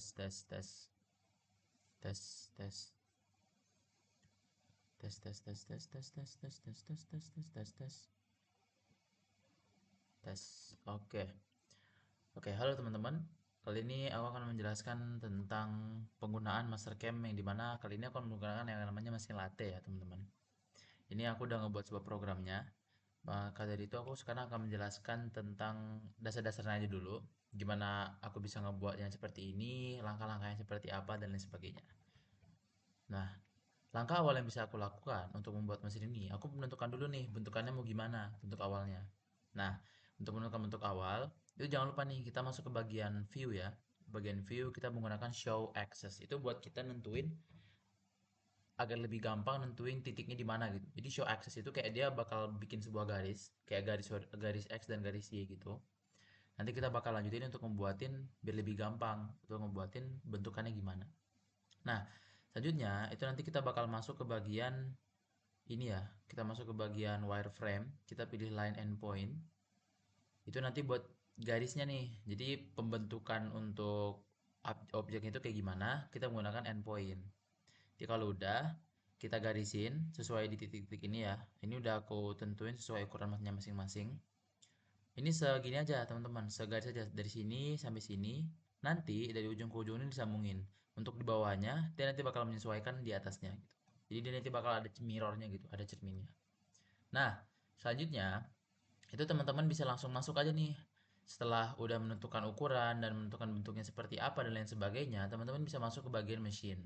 tes tes tes tes tes tes tes tes tes tes tes tes tes tes tes tes tes tes tes tes. Oke, halo teman-teman. Kali ini aku akan menjelaskan tentang penggunaan Mastercam, yang dimana kali ini aku akan menggunakan yang namanya mesin latte ya teman-teman. Ini aku udah ngebuat sebuah programnya. Maka dari itu aku sekarang akan menjelaskan tentang dasar-dasarnya aja dulu. Gimana aku bisa ngebuat yang seperti ini, langkah-langkahnya seperti apa, dan lain sebagainya. Nah, langkah awal yang bisa aku lakukan untuk membuat mesin ini, aku menentukan dulu nih bentukannya mau gimana, bentuk awalnya. Nah, untuk menentukan bentuk awal, itu jangan lupa nih kita masuk ke bagian view ya. Bagian view kita menggunakan show axis. Itu buat kita nentuin agar lebih gampang nentuin titiknya di mana gitu. Jadi show axis itu kayak dia bakal bikin sebuah garis, kayak garis garis X dan garis Y gitu. Nanti kita bakal lanjutin untuk membuatin biar lebih gampang untuk membuatin bentukannya gimana. Nah, selanjutnya itu nanti kita bakal masuk ke bagian ini ya, kita masuk ke bagian wireframe, kita pilih line endpoint. Itu nanti buat garisnya nih. Jadi pembentukan untuk objek itu kayak gimana, kita menggunakan endpoint. Jadi kalau udah kita garisin sesuai di titik-titik ini ya. Ini udah aku tentuin sesuai ukurannya masing-masing. Ini segini aja teman-teman, segaris aja dari sini sampai sini. Nanti dari ujung ke ujung ini disambungin. Untuk di bawahnya, dia nanti bakal menyesuaikan di atasnya gitu. Jadi dia nanti bakal ada mirrornya gitu, ada cerminnya. Nah, selanjutnya itu teman-teman bisa langsung masuk aja nih. Setelah udah menentukan ukuran dan menentukan bentuknya seperti apa dan lain sebagainya, teman-teman bisa masuk ke bagian mesin.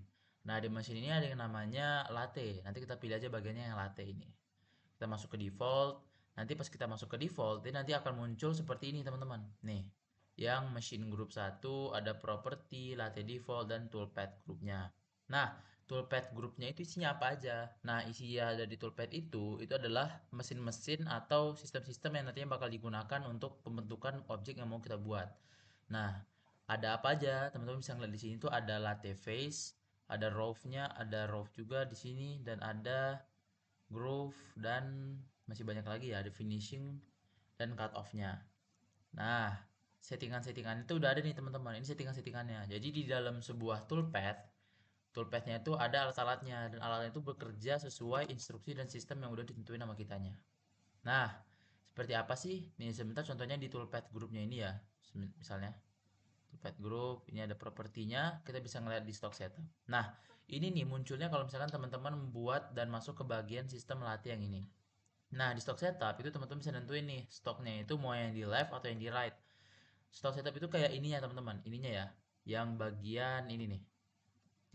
Nah, di mesin ini ada yang namanya latte. Nanti kita pilih aja bagiannya yang latte ini. Kita masuk ke default. Nanti pas kita masuk ke default, ini nanti akan muncul seperti ini teman-teman. Nih, yang machine group 1 ada property, latte default, dan toolpath groupnya. Nah, toolpath groupnya itu isinya apa aja? Nah, isi ya dari toolpath itu adalah mesin-mesin atau sistem-sistem yang nantinya bakal digunakan untuk pembentukan objek yang mau kita buat. Nah, ada apa aja? Teman-teman bisa ngeliat di sini tuh ada latte face, ada rough-nya, ada rough juga di sini, dan ada groove, dan masih banyak lagi ya, ada finishing dan cut off-nya. Nah, settingan-settingan itu udah ada nih teman-teman. Ini settingan-settingannya. Jadi di dalam sebuah toolpath, toolpathnya itu ada alat-alatnya, dan alatnya itu bekerja sesuai instruksi dan sistem yang udah ditentuin sama kitanya. Nah, seperti apa sih? Nih sebentar contohnya di toolpath groupnya ini ya. Misalnya toolpath group, ini ada propertinya, kita bisa ngeliat di stock setup. Nah, ini nih munculnya kalau misalkan teman-teman membuat dan masuk ke bagian sistem latih yang ini. Nah, di stock setup itu teman-teman bisa nentuin nih stoknya itu mau yang di left atau yang di right. Stock setup itu kayak ininya teman-teman, ininya ya, yang bagian ini nih.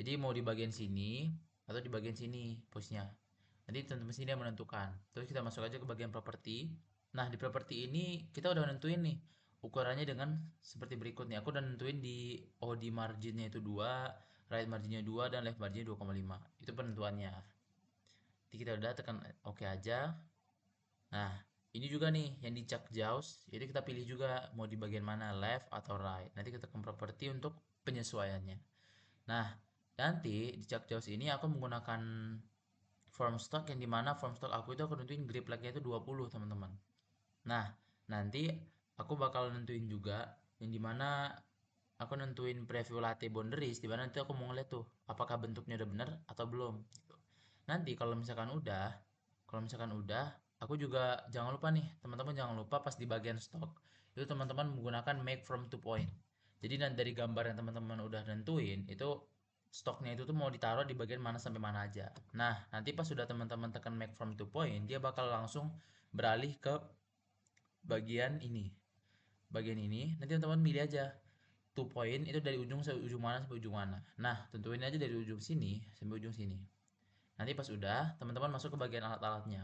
Jadi mau di bagian sini atau di bagian sini posnya. Nanti teman-teman sini yang menentukan. Terus kita masuk aja ke bagian properti. Nah, di properti ini kita udah nentuin nih ukurannya dengan seperti berikut nih. Aku udah nentuin di OD marginnya itu 2, right marginnya 2, dan left marginnya 2,5. Itu penentuannya. Jadi kita udah tekan oke aja. Nah, ini juga nih yang di Chuck Jaws. Jadi kita pilih juga mau di bagian mana, left atau right. Nanti kita tekan properti untuk penyesuaiannya. Nah, nanti di Chuck Jaws ini aku menggunakan form stock, yang dimana form stock aku itu aku nentuin grip lag-nya itu 20 teman-teman. Nah, nanti aku bakal nentuin juga yang dimana aku nentuin preview latte boundaries, dimana nanti aku mau ngeliat tuh apakah bentuknya udah bener atau belum gitu. Nanti kalau misalkan udah, aku juga jangan lupa nih teman-teman, jangan lupa pas di bagian stock itu teman-teman menggunakan make from to point. Jadi dari gambar yang teman-teman udah nentuin itu, stoknya itu tuh mau ditaruh di bagian mana sampai mana aja. Nah, nanti pas sudah teman-teman tekan make from to point, dia bakal langsung beralih ke bagian ini. Bagian ini nanti teman-teman pilih aja to point itu dari ujung sampai ujung mana sampai ujung mana. Nah, tentuin aja dari ujung sini sampai ujung sini. Nanti pas udah, teman-teman masuk ke bagian alat-alatnya.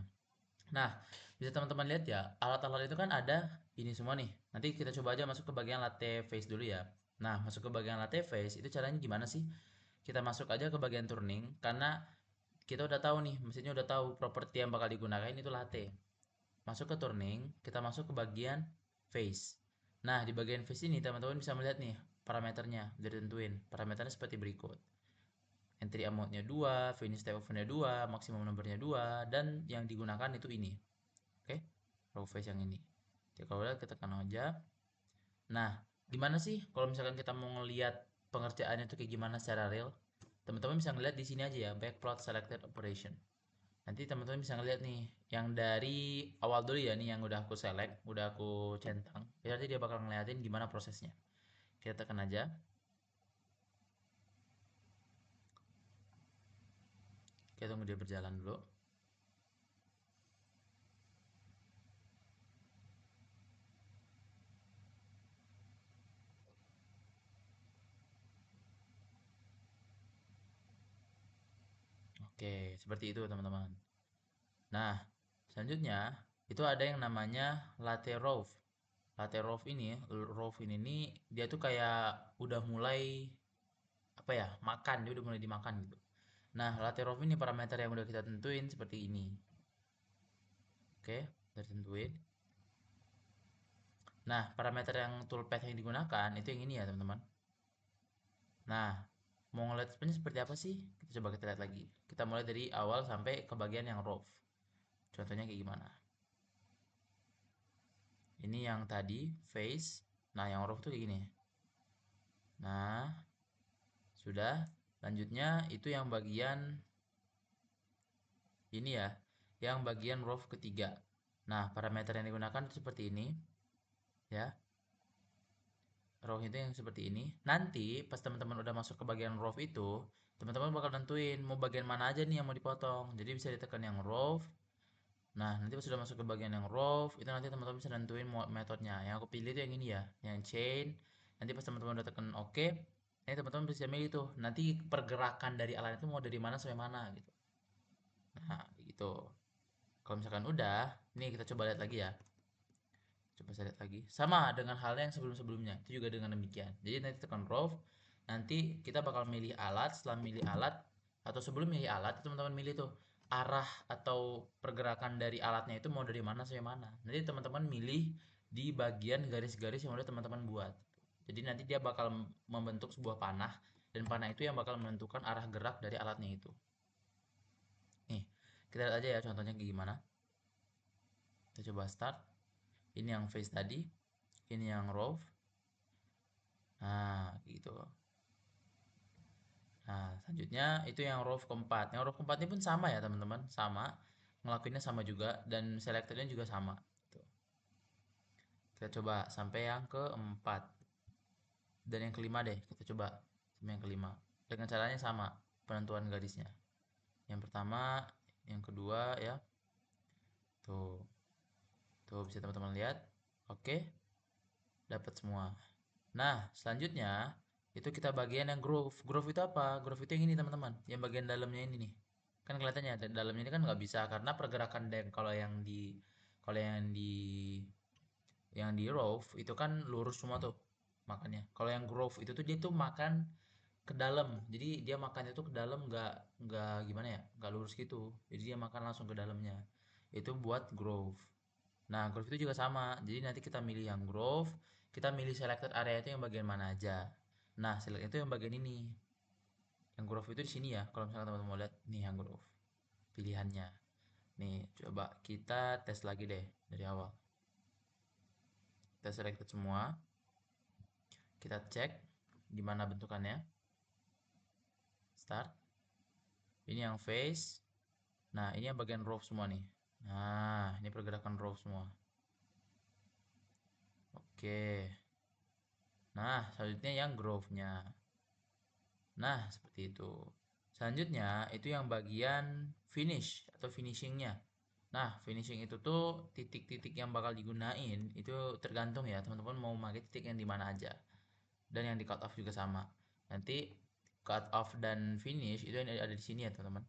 Nah, bisa teman-teman lihat ya, alat-alat itu kan ada ini semua nih. Nanti kita coba aja masuk ke bagian latte face dulu ya. Nah, masuk ke bagian latte face itu caranya gimana sih? Kita masuk aja ke bagian turning, karena kita udah tahu nih, mesinnya udah tahu properti yang bakal digunakan itu latte. Masuk ke turning, kita masuk ke bagian face. Nah, di bagian face ini teman-teman bisa melihat nih parameternya, udah ditentuin. Parameternya seperti berikut. Entry amount-nya 2, finish type of-nya 2, maksimum number-nya 2, dan yang digunakan itu ini. Oke, raw face yang ini. Jadi kalau udah kita tekan aja. Nah, gimana sih kalau misalkan kita mau ngelihat pengerjaannya itu kayak gimana secara real, teman-teman bisa ngeliat di sini aja ya, backplot selected operation. Nanti teman-teman bisa ngeliat nih, yang dari awal dulu ya, nih yang udah aku select, udah aku centang. Berarti dia bakal ngeliatin gimana prosesnya. Kita tekan aja. Kita tunggu dia berjalan dulu. Oke, seperti itu teman-teman. Nah, selanjutnya itu ada yang namanya latte roof. Latte roof ini, nih dia tuh kayak udah mulai apa ya, makan, dia udah mulai dimakan gitu. Nah, latte roof ini parameter yang udah kita tentuin seperti ini. Oke, udah tentuin. Nah, parameter yang toolpath yang digunakan itu yang ini ya teman-teman. Nah, mau ngeliat seperti apa sih? Kita coba kita lihat lagi. Kita mulai dari awal sampai ke bagian yang roof. Contohnya kayak gimana? Ini yang tadi face. Nah, yang roof tuh kayak gini. Nah, sudah. Lanjutnya itu yang bagian ini ya, yang bagian roof ketiga. Nah, parameter yang digunakan itu seperti ini ya. Roof itu yang seperti ini. Nanti pas teman-teman udah masuk ke bagian roof itu, teman-teman bakal nentuin mau bagian mana aja nih yang mau dipotong. Jadi bisa ditekan yang roof. Nah, nanti pas sudah masuk ke bagian yang roof, itu nanti teman-teman bisa nentuin metodenya. Yang aku pilih itu yang ini ya, yang chain. Nanti pas teman-teman udah tekan OK, ini teman-teman bisa milih tuh. Nanti pergerakan dari alat itu mau dari mana sampai mana gitu. Nah, gitu. Kalau misalkan udah, ini kita coba lihat lagi ya. Coba saya lihat lagi. Sama dengan halnya yang sebelum-sebelumnya. Itu juga dengan demikian. Jadi nanti tekan Rov. Nanti kita bakal milih alat. Setelah milih alat atau sebelum milih alat, teman-teman milih tuh arah atau pergerakan dari alatnya itu mau dari mana sampai mana. Nanti teman-teman milih di bagian garis-garis yang udah teman-teman buat. Jadi nanti dia bakal membentuk sebuah panah dan panah itu yang bakal menentukan arah gerak dari alatnya itu. Nih, kita lihat aja ya contohnya kayak gimana. Kita coba start. Ini yang face tadi, ini yang rove. Nah, gitu. Nah, selanjutnya itu yang row keempat. Yang row keempat ini pun sama ya, teman-teman. Sama. Ngelakuinnya sama juga dan selectornya juga sama. Tuh. Kita coba sampai yang keempat. Dan yang kelima deh, kita coba sampai yang kelima. Dengan caranya sama, penentuan garisnya. Yang pertama, yang kedua ya. Tuh. Tuh bisa teman-teman lihat. Oke, dapat semua. Nah, selanjutnya itu kita bagian yang groove. Groove itu apa? Groove itu yang ini teman-teman, yang bagian dalamnya ini nih. Kan kelihatannya dalamnya ini kan nggak bisa karena pergerakan dan kalau yang di groove itu kan lurus semua tuh makannya. Kalau yang groove itu tuh dia tuh makan ke dalam. Jadi dia makannya tuh ke dalam, nggak gimana ya? Nggak lurus gitu. Jadi dia makan langsung ke dalamnya. Itu buat groove. Nah, groove itu juga sama. Jadi nanti kita milih yang groove, kita milih selected area itu yang bagian mana aja. Nah, select itu yang bagian ini. Yang groove itu di sini ya. Kalau misalnya teman-teman mau lihat nih yang groove pilihannya. Nih, coba kita tes lagi deh dari awal. Kita selected semua. Kita cek gimana bentukannya. Start. Ini yang face. Nah, ini yang bagian groove semua nih. Nah, ini pergerakan groove semua. Oke. Nah, selanjutnya yang groove-nya. Nah, seperti itu. Selanjutnya, itu yang bagian finish atau finishingnya. Nah, finishing itu tuh titik-titik yang bakal digunain itu tergantung ya, teman-teman mau pakai titik yang di mana aja. Dan yang di cut off juga sama. Nanti cut off dan finish itu ada di sini ya, teman-teman.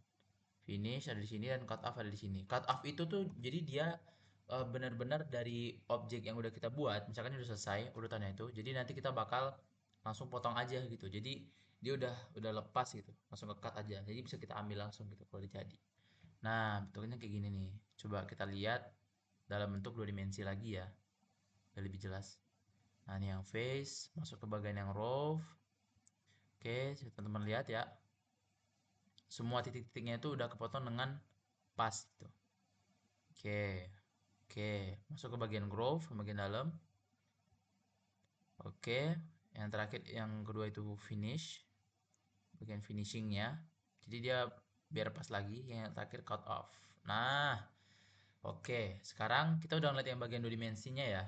Finish ada di sini dan cut off ada di sini. Cut off itu tuh jadi dia benar-benar dari objek yang udah kita buat, misalkan udah selesai urutannya itu, jadi nanti kita bakal langsung potong aja gitu. Jadi dia udah lepas gitu, langsung ke cut aja. Jadi bisa kita ambil langsung gitu kalau udah jadi. Nah, bentuknya kayak gini nih. Coba kita lihat dalam bentuk dua dimensi lagi ya, biar lebih jelas. Nah, ini yang face, masuk ke bagian yang roof. Oke, teman-teman lihat ya. Semua titik-titiknya itu udah kepotong dengan pas gitu. Oke, oke. Masuk ke bagian groove, bagian dalam. Oke, Yang terakhir, yang kedua itu finish, bagian finishingnya. Jadi dia biar pas lagi. Yang terakhir cut off. Nah, oke. Sekarang kita udah ngeliat yang bagian dua dimensinya ya.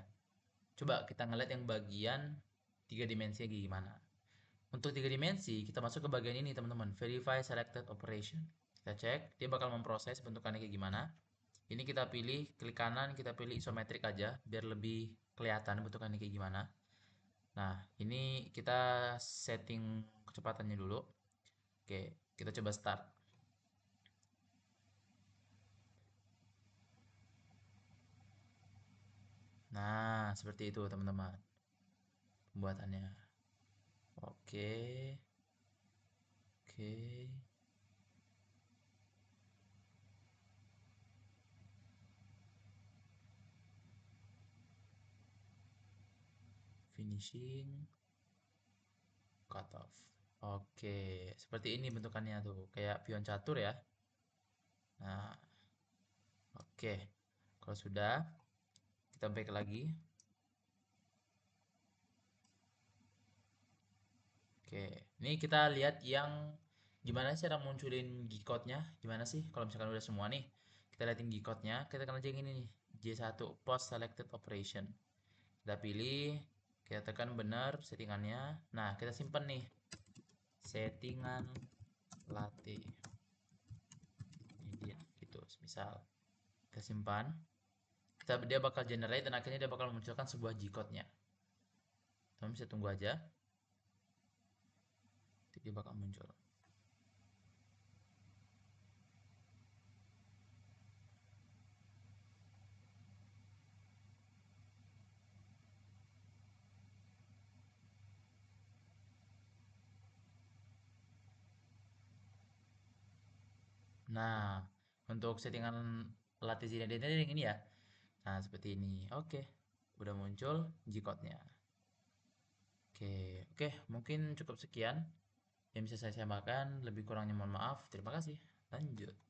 Coba kita ngeliat yang bagian tiga dimensinya gimana. Untuk tiga dimensi, kita masuk ke bagian ini teman-teman, verify selected operation. Kita cek, dia bakal memproses bentukannya kayak gimana. Ini kita pilih, klik kanan, kita pilih isometrik aja, biar lebih kelihatan bentukannya kayak gimana. Nah, ini kita setting kecepatannya dulu. Oke, kita coba start. Nah, seperti itu teman-teman pembuatannya. Oke, oke, finishing, cut off. Oke, seperti ini bentukannya tuh, kayak pion catur ya. Nah, oke. Kalau sudah, kita back lagi. Oke, ini kita lihat yang gimana sih cara munculin G-code-nya. Gimana sih kalau misalkan udah semua nih. Kita liatin G-code-nya, kita akan aja yang ini nih. J1 Post Selected Operation. Kita pilih, kita tekan benar settingannya. Nah, kita simpan nih. Settingan latte. Ini dia, gitu. Misal, kita simpan. Dia bakal generate dan akhirnya dia bakal memunculkan sebuah G-code-nya. Teman bisa tunggu aja. Dia bakal muncul. Nah, untuk settingan latih identity yang ini ya. Nah, seperti ini. Oke, udah muncul G-code-nya. Oke, oke, mungkin cukup sekian yang bisa saya sampaikan. Lebih kurangnya mohon maaf. Terima kasih. Lanjut.